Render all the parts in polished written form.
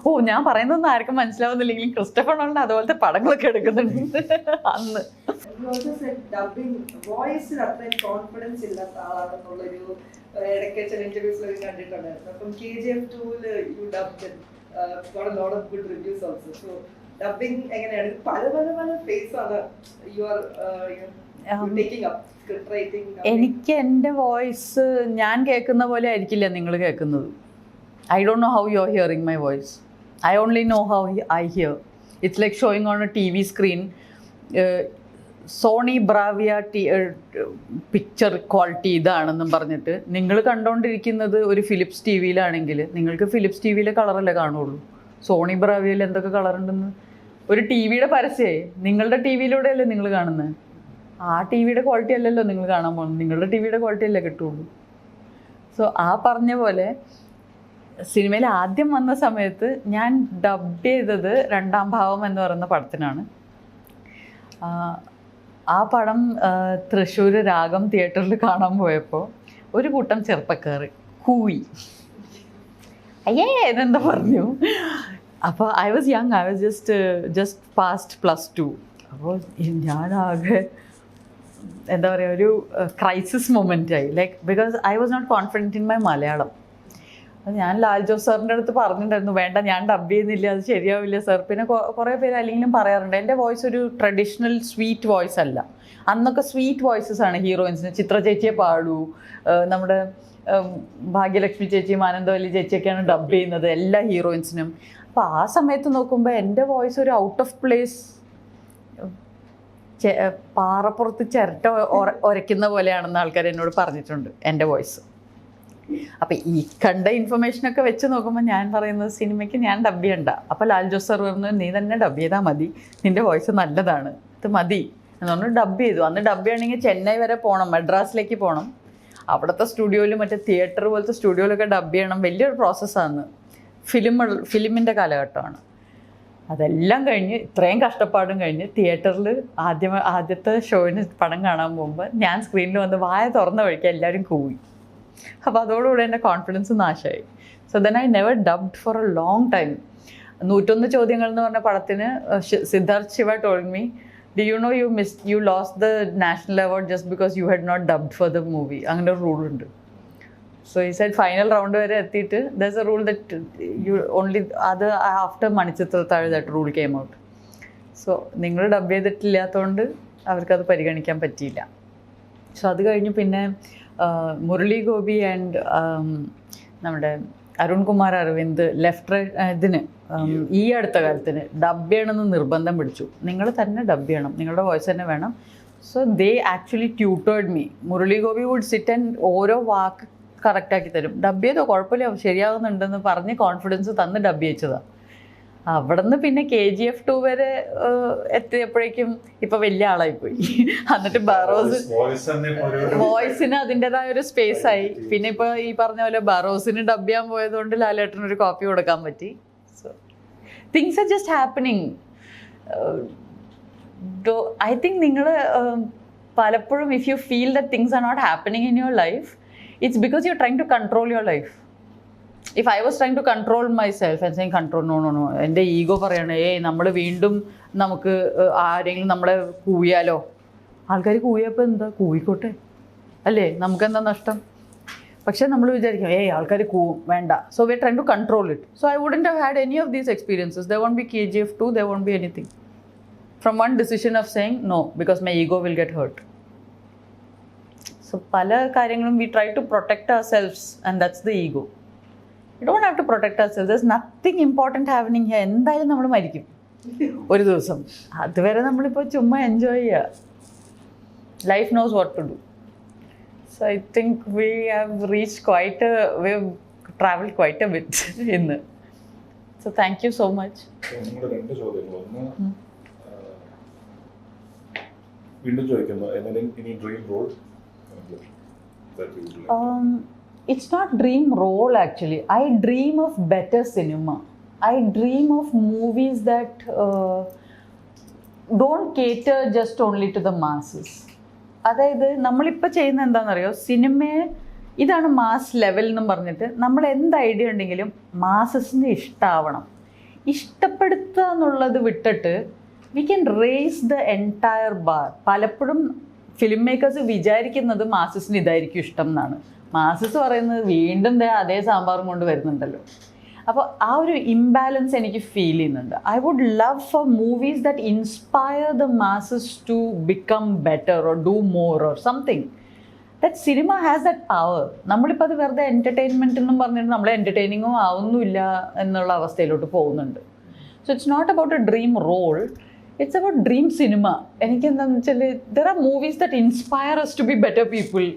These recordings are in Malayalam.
ഓ ഞാൻ പറയുന്നൊന്നും ആർക്കും മനസ്സിലാവുന്നില്ലെങ്കിലും ക്രിസ്റ്റഫർ നോളൻ അതുപോലത്തെ പടങ്ങളൊക്കെ എടുക്കുന്നുണ്ട് അന്ന്. വോയിസിൽ അത്രയും കോൺഫിഡൻസ് ഇല്ലാത്ത ആളാണെന്നുള്ളൊരു ഇടയ്ക്ക് ചില ഇന്റർവ്യൂസിലൊക്കെ കണ്ടിട്ടുണ്ടായിരുന്നു. അപ്പം KGF 2 U dubbed got a lot of good reviews also. So dubbing എങ്ങനെയാണ്? പല പല പല ഫേസ് ആണ് യു ആർ ടേക്കിംഗ് അപ്പ്. എനിക്ക് എൻ്റെ വോയിസ് ഞാൻ കേൾക്കുന്ന പോലെ ആയിരിക്കില്ല നിങ്ങൾ കേൾക്കുന്നത്. I don't know how you are hearing my voice. I only know how I hear. It's like showing on a TV screen. Sony Bravia picture quality ഇതാണെന്നും പറഞ്ഞിട്ട് നിങ്ങൾ കണ്ടുകൊണ്ടിരിക്കുന്നത് ഒരു ഫിലിപ്സ് TVയിലാണെങ്കിൽ നിങ്ങൾക്ക് ഫിലിപ്സ് TVയിലെ കളറല്ലേ കാണുള്ളൂ. സോണി ബ്രാവിയയിൽ എന്തൊക്കെ കളറുണ്ടെന്ന് ഒരു TVയുടെ പരസ്യമേ നിങ്ങളുടെ TVയിലൂടെയല്ലേ നിങ്ങൾ കാണുന്നത്. ആ TVയുടെ ക്വാളിറ്റി അല്ലല്ലോ നിങ്ങൾ കാണാൻ പോകുന്നത്, നിങ്ങളുടെ TVയുടെ ക്വാളിറ്റി അല്ലേ കിട്ടുള്ളൂ. സോ ആ പറഞ്ഞ പോലെ സിനിമയിൽ ആദ്യം വന്ന സമയത്ത് ഞാൻ ഡബ് ചെയ്തത് രണ്ടാം ഭാവം എന്ന് പറയുന്ന പടത്തിനാണ്. ആ പടം തൃശ്ശൂർ രാഗം തിയേറ്ററിൽ കാണാൻ പോയപ്പോൾ ഒരു കൂട്ടം ചെറുപ്പക്കാർ കൂവി അയ്യേ ഇതെന്താ പറഞ്ഞു. അപ്പോൾ I was young, I was just past +2. അപ്പോൾ ഞാനാകെ എന്താ പറയുക ഒരു ക്രൈസിസ് മൊമെൻ്റായി. Like because I was not confident in my Malayalam. അപ്പോൾ ഞാൻ ലാൽ ജോസ് സാറിൻ്റെ അടുത്ത് പറഞ്ഞിട്ടുണ്ടായിരുന്നു വേണ്ട ഞാൻ ഡബ് ചെയ്യുന്നില്ല, അത് ശരിയാവില്ല സാർ. പിന്നെ കുറേ പേര് അല്ലെങ്കിലും പറയാറുണ്ട് എൻ്റെ വോയിസ് ഒരു ട്രഡീഷണൽ സ്വീറ്റ് വോയിസ് അല്ല. അന്നൊക്കെ സ്വീറ്റ് വോയിസസ് ആണ് ഹീറോയിൻസിന്. ചിത്ര ചേച്ചിയെ പാടൂ, നമ്മുടെ ഭാഗ്യലക്ഷ്മി ചേച്ചിയും ആനന്ദവല്ലി ചേച്ചിയൊക്കെയാണ് ഡബ് ചെയ്യുന്നത് എല്ലാ ഹീറോയിൻസിനും. അപ്പോൾ ആ സമയത്ത് നോക്കുമ്പോൾ എൻ്റെ വോയിസ് ഒരു ഔട്ട് ഓഫ് പ്ലേസ്, പാറപ്പുറത്ത് ചിരട്ട ഉരയ്ക്കുന്ന പോലെയാണെന്ന് ആൾക്കാർ എന്നോട് പറഞ്ഞിട്ടുണ്ട് എൻ്റെ വോയിസ്. അപ്പോൾ ഈ കണ്ട ഇൻഫർമേഷനൊക്കെ വെച്ച് നോക്കുമ്പോൾ ഞാൻ പറയുന്നത് സിനിമയ്ക്ക് ഞാൻ ഡബ് ചെയ്യണ്ട. അപ്പോൾ ലാൽ ജോസ് സാർ പറഞ്ഞു നീ തന്നെ ഡബ് ചെയ്താൽ മതി, നിൻ്റെ വോയിസ് നല്ലതാണ്, ഇത് മതി എന്ന് പറഞ്ഞ് ഡബ് ചെയ്തു. അന്ന് ഡബ് ചെയ്യണമെങ്കിൽ ചെന്നൈ വരെ പോകണം, മദ്രാസിലേക്ക് പോകണം. അവിടുത്തെ സ്റ്റുഡിയോയിൽ മറ്റേ തിയേറ്റർ പോലത്തെ സ്റ്റുഡിയോയിലൊക്കെ ഡബ് ചെയ്യണം, വലിയൊരു പ്രോസസ്സാണ്. ഫിലിമിൻ്റെ കാലഘട്ടമാണ്. അതെല്ലാം കഴിഞ്ഞ് ഇത്രയും കഷ്ടപ്പാടും കഴിഞ്ഞ് തിയേറ്ററിൽ ആദ്യത്തെ ഷോയിന് പടം കാണാൻ പോകുമ്പോൾ ഞാൻ സ്ക്രീനിൽ വന്ന് വായ തുറന്ന വഴിക്ക് എല്ലാവരും കൂവി. അപ്പോൾ അതോടുകൂടി എൻ്റെ കോൺഫിഡൻസ് നാശമായി. So then I never dubbed for a long time. 101 ചോദ്യങ്ങൾ എന്ന് പറഞ്ഞ പടത്തിന് Siddharth Siva told me do you know you lost the national award just because you had not dubbed for the movie. അങ്ങനെ ഒരു റൂളുണ്ട്. സോ ഈ സൈഡ് ഫൈനൽ റൗണ്ട് വരെ എത്തിയിട്ട് there's a rule that you only അത് after Manichitrathazhu that rule came out. So നിങ്ങൾ ഡബ് ചെയ്തിട്ടില്ലാത്തതുകൊണ്ട് അവർക്കത് പരിഗണിക്കാൻ പറ്റിയില്ല. സോ അത് കഴിഞ്ഞ് പിന്നെ മുരളി ഗോപി ആൻഡ് നമ്മുടെ അരുൺ കുമാർ അരവിന്ദ് ഇതിന് ഈ അടുത്ത കാലത്തിന് ഡബ് ചെയ്യണമെന്ന് നിർബന്ധം പിടിച്ചു. നിങ്ങൾ തന്നെ ഡബ് ചെയ്യണം, നിങ്ങളുടെ വോയിസ് തന്നെ വേണം. So they actually tutored me. Murali Gopi would sit and ഓരോ വാക്ക് കറക്റ്റാക്കി തരും. ഡബ് ചെയ്തോ കുഴപ്പമില്ല ശരിയാകുന്നുണ്ടെന്ന് പറഞ്ഞ് കോൺഫിഡൻസ് തന്ന് ഡബ് ചെയ്യിച്ചതാണ്. അവിടെ നിന്ന് പിന്നെ KGF 2 വരെ എത്തിയപ്പോഴേക്കും ഇപ്പം വലിയ ആളായിപ്പോയി. എന്നിട്ട് വോയിസിന് അതിൻ്റെതായ ഒരു സ്പേസ് ആയി. പിന്നെ ഇപ്പോൾ ഈ പറഞ്ഞ പോലെ ബറോസിന് ഡബ് ചെയ്യാൻ പോയതുകൊണ്ട് ലാലേട്ടനൊരു കോപ്പി കൊടുക്കാൻ പറ്റി. So things are just happening. I think നിങ്ങൾ പലപ്പോഴും if you feel that things are not happening in your life it's because you're trying to control your life. If I was trying to control myself and saying control, no, എൻ്റെ ഈഗോ പറയണേ നമ്മൾ വീണ്ടും നമുക്ക് ആരെങ്കിലും നമ്മളെ കൂവിയാലോ. ആൾക്കാർ കൂവിയപ്പോൾ എന്താ കൂവിക്കോട്ടെ അല്ലേ, നമുക്കെന്താ നഷ്ടം. പക്ഷേ നമ്മൾ വിചാരിക്കും ആൾക്കാർ കൂവും വേണ്ട. So we are trying to control it. So I wouldn't have had any of these experiences. There won't be KGF 2, there won't be anything from one decision of saying no because my ego will get hurt. So പല കാര്യങ്ങളും we try to protect ourselves and that's the ego. We don't have to protect ourselves. There's nothing important happening here. എന്തായാലും നമ്മൾ മരിക്കും ഒരു ദിവസം. അതുവരെ നമ്മളിപ്പോൾ ചുമ്മാ എൻജോയ് ചെയ്യുക. Life knows what to do. So I think we have traveled quite a bit ഇന്ന്. So thank you so much. നമ്മുടെ രണ്ട് ചോദ്യങ്ങൾ. ഒന്ന് വീണ്ടും ചോദിക്കുന്നു, any dream role that you would like? It's not dream role actually. I dream of better cinema. I dream of movies that don't cater just only to the masses. അതായത് നമ്മളിപ്പോൾ ചെയ്യുന്ന എന്താണെന്നറിയോ, സിനിമയെ ഇതാണ് മാസ് ലെവൽ എന്നും പറഞ്ഞിട്ട് നമ്മൾ എന്ത് ഐഡിയ ഉണ്ടെങ്കിലും മാസസിന് ഇഷ്ടമാവണം. ഇഷ്ടപ്പെടുത്തുക എന്നുള്ളത് വിട്ടിട്ട് we can raise the entire bar. പലപ്പോഴും ഫിലിം മേക്കേഴ്സ് വിചാരിക്കുന്നത് മാസസിന് ഇതായിരിക്കും ഇഷ്ടം എന്നാണ്. മാസസ് പറയുന്നത് വീണ്ടും അതേ സാമ്പാറും കൊണ്ട് വരുന്നുണ്ടല്ലോ. അപ്പോൾ ആ ഒരു ഇംബാലൻസ് എനിക്ക് ഫീൽ ചെയ്യുന്നുണ്ട്. I would love for movies that inspire the masses to become better or do more or something. That cinema has that power. നമ്മളിപ്പോൾ അത് വെറുതെ എൻ്റർടൈൻമെൻറ്റ് എന്നും പറഞ്ഞിട്ട് നമ്മൾ എൻ്റർടൈനിങ്ങും ആവുന്നില്ല എന്നുള്ള അവസ്ഥയിലോട്ട് പോകുന്നുണ്ട്. So it's not about a dream role, it's about dream cinema. എനിക്കെന്താണെന്ന് വെച്ചാൽ there are movies that inspire us to be better people,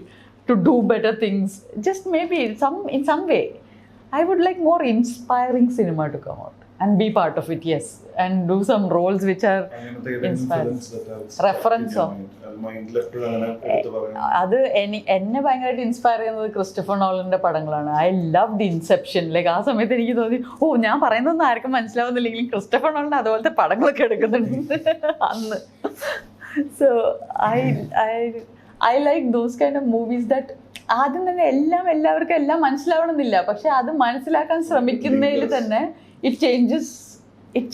to do better things, just maybe in some way. I would like more inspiring cinema to come out and be part of it, yes, and do some roles which are inspiring. Reference ഓ അത് എന്നെ ഭയങ്കരമായിട്ട് ഇൻസ്പയർ ചെയ്യുന്നത് ക്രിസ്റ്റഫർ നോളന്റെ പടങ്ങളാണ്. I loved Inception. ലൈക്ക് ആ സമയത്ത് എനിക്ക് തോന്നി, ഞാൻ പറയുന്നതൊന്നും ആർക്കും മനസ്സിലാവുന്നില്ലെങ്കിലും ക്രിസ്റ്റഫർ നോളൻ അതുപോലത്തെ പടങ്ങളൊക്കെ എടുക്കുന്നുണ്ട് അന്ന്. So I like those kind of movies that ആദ്യം തന്നെ എല്ലാവർക്കും മനസ്സിലാവണമെന്നില്ല, പക്ഷെ അത് മനസ്സിലാക്കാൻ ശ്രമിക്കുന്നതിൽ തന്നെ it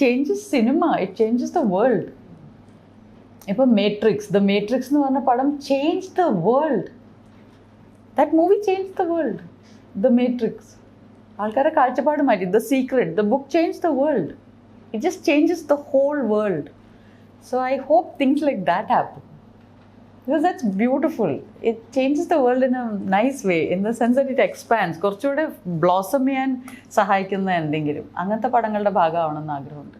changes cinema, it changes the world. ഇപ്പം ദ മേട്രിക്സ് എന്ന് പറഞ്ഞ പടം change the world. That movie change the world. The Matrix ആൾക്കാരുടെ കാഴ്ചപ്പാട് മാറ്റി. The secret, the book change the world. It just changes the whole world. So I hope things like that happen. Because that's beautiful. It changes the world in a nice way, in the sense that it expands. കുറച്ചുകൂടെ ബ്ലോസം ചെയ്യാൻ സഹായിക്കുന്ന എന്തെങ്കിലും അങ്ങനത്തെ പടങ്ങളുടെ ഭാഗമാവണമെന്ന് ആഗ്രഹമുണ്ട്.